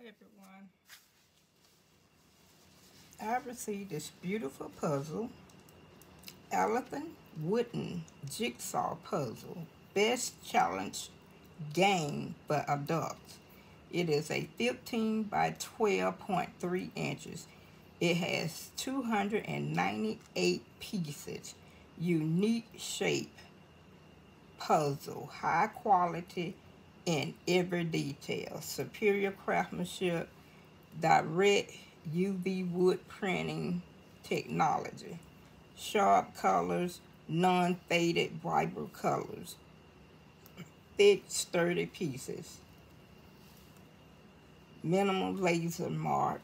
everyone. I received this beautiful puzzle, Elephant Wooden Jigsaw Puzzle, Best Challenge Game for Adults. It is a 15 by 12.3 inches. It has 298 pieces, unique shape, puzzle, high quality in every detail, superior craftsmanship, direct UV wood printing technology, sharp colors, non-faded vibrant colors, thick sturdy pieces, minimal laser mark,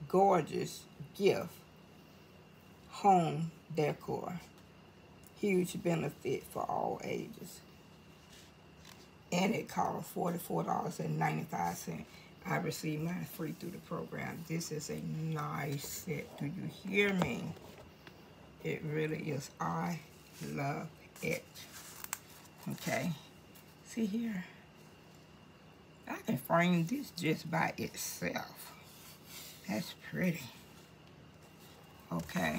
gorgeous gift, home decor, huge benefit for all ages. And it cost $44.95. I received mine free through the program. This is a nice set. Do you hear me? It really is. I love it. Okay. See here? I can frame this just by itself. That's pretty. Okay.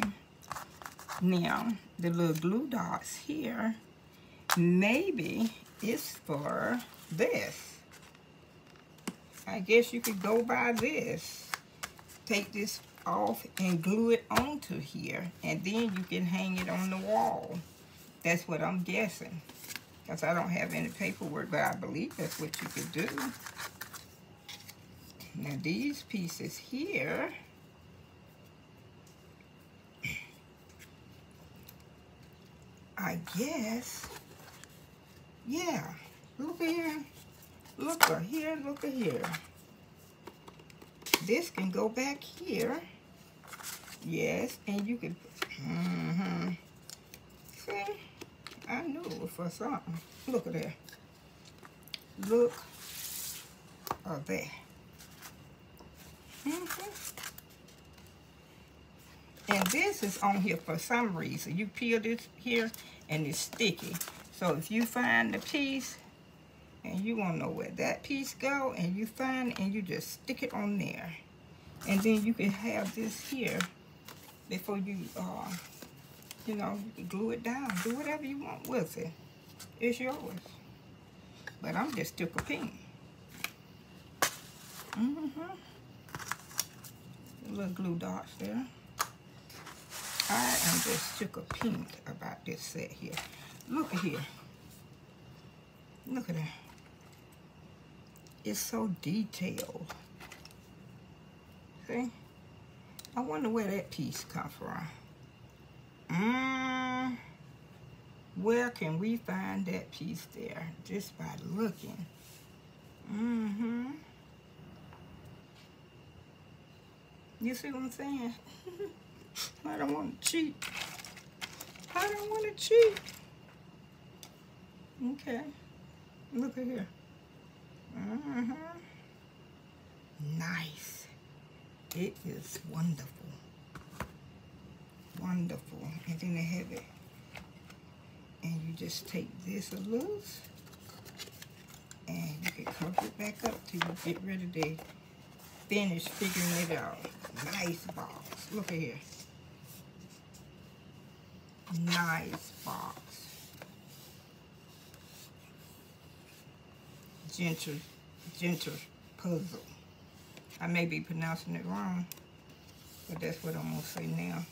Now, the little glue dots here, maybe it's for this. I guess you could go by this. Take this off and glue it onto here, and then you can hang it on the wall. That's what I'm guessing, because I don't have any paperwork, but I believe that's what you could do. Now these pieces here, I guess, yeah, look here. Look here, look here. This can go back here. Yes, and you can, see, I knew it was for something. Look at that. Look at that. And this is on here for some reason. You peel this here and it's sticky. So if you find the piece, and you want to know where that piece go, and you find it and you just stick it on there, and then you can have this here before you you know, you can glue it down, do whatever you want with it. It's yours, but I'm just stick a pin. Little glue dots there. I am just stick a pink about this set here. Look at here. Look at that. It's so detailed. See? I wonder where that piece come from. Where can we find that piece there? Just by looking. You see what I'm saying? I don't want to cheat. I don't want to cheat. Okay. Look at here. Nice. It is wonderful. Wonderful. And then they have it. And you just take this loose. And you can cover it back up till you get ready to finish figuring it out. Nice box. Look at here. Nice box. Gentle puzzle. I may be pronouncing it wrong, but that's what I'm gonna say now.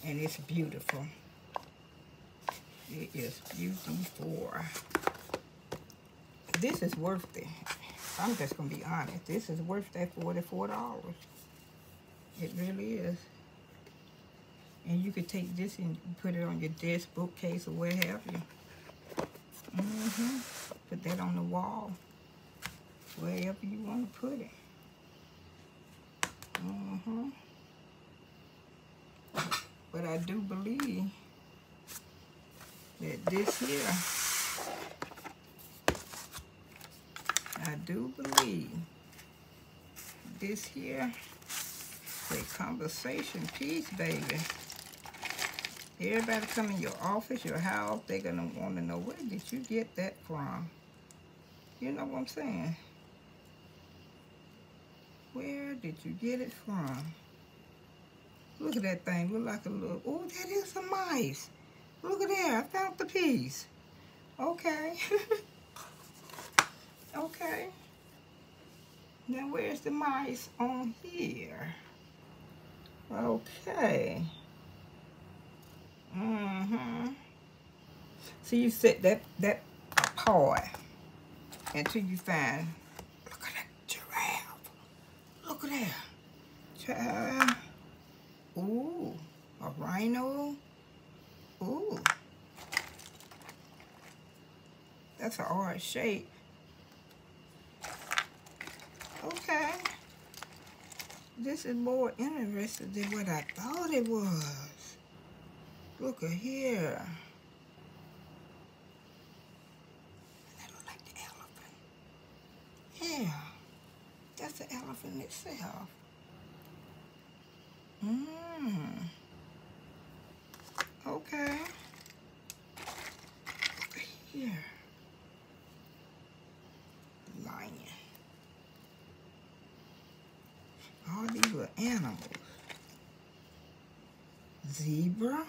And it's beautiful. It is beautiful. This is worth it. I'm just gonna be honest. This is worth that $44. It really is. And you could take this and put it on your desk, bookcase, or where have you. Put that on the wall, wherever you want to put it. But I do believe that this here, this here is a conversation piece, baby. Everybody come in your office, your house, they're going to want to know, where did you get that from? You know what I'm saying? Where did you get it from? Look at that thing. Look like a little... Oh, that is a mice. Look at there. I found the piece. Okay. Okay. Now, where's the mice on here? Okay. So you set that apart until you find... Look at that giraffe. Look at that. Child. Ooh, a rhino. Ooh. That's an odd shape. Okay. This is more interesting than what I thought it was. Look at here. That looks like the elephant. Yeah. That's the elephant itself. Okay. Look at here. Lion. All these little animals. Zebra.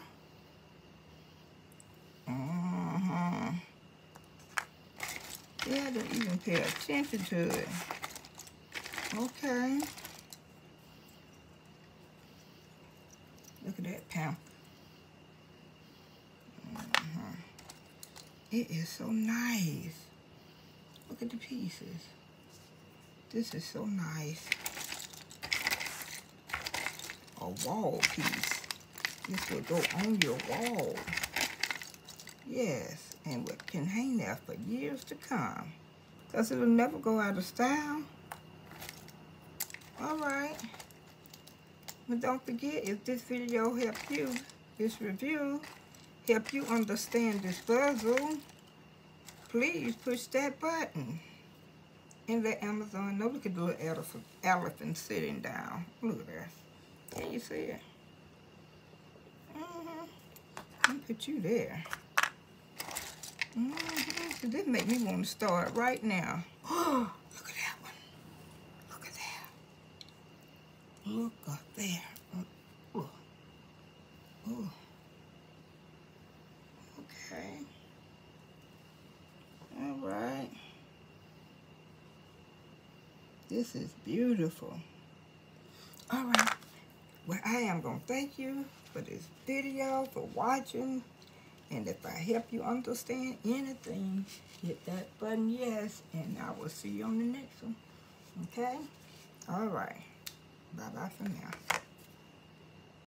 Yeah, I didn't even pay attention to it. Okay. Look at that panther. It is so nice. Look at the pieces. This is so nice. A wall piece. This will go on your wall. Yes, and it can hang there for years to come. Because it'll never go out of style. Alright. But don't forget, if this video helped you, this review helped you understand this puzzle, please push that button. And let Amazon know. Look at the little elephant sitting down. Look at that. Can you see it? Let me put you there. So this make me want to start right now. Oh, look at that one. Look at that. Look up there. Oh. Oh. Okay. All right. This is beautiful. All right. Well, I am going to thank you for this video, for watching. And if I help you understand anything, hit that button yes, and I will see you on the next one. Okay? All right. Bye-bye for now.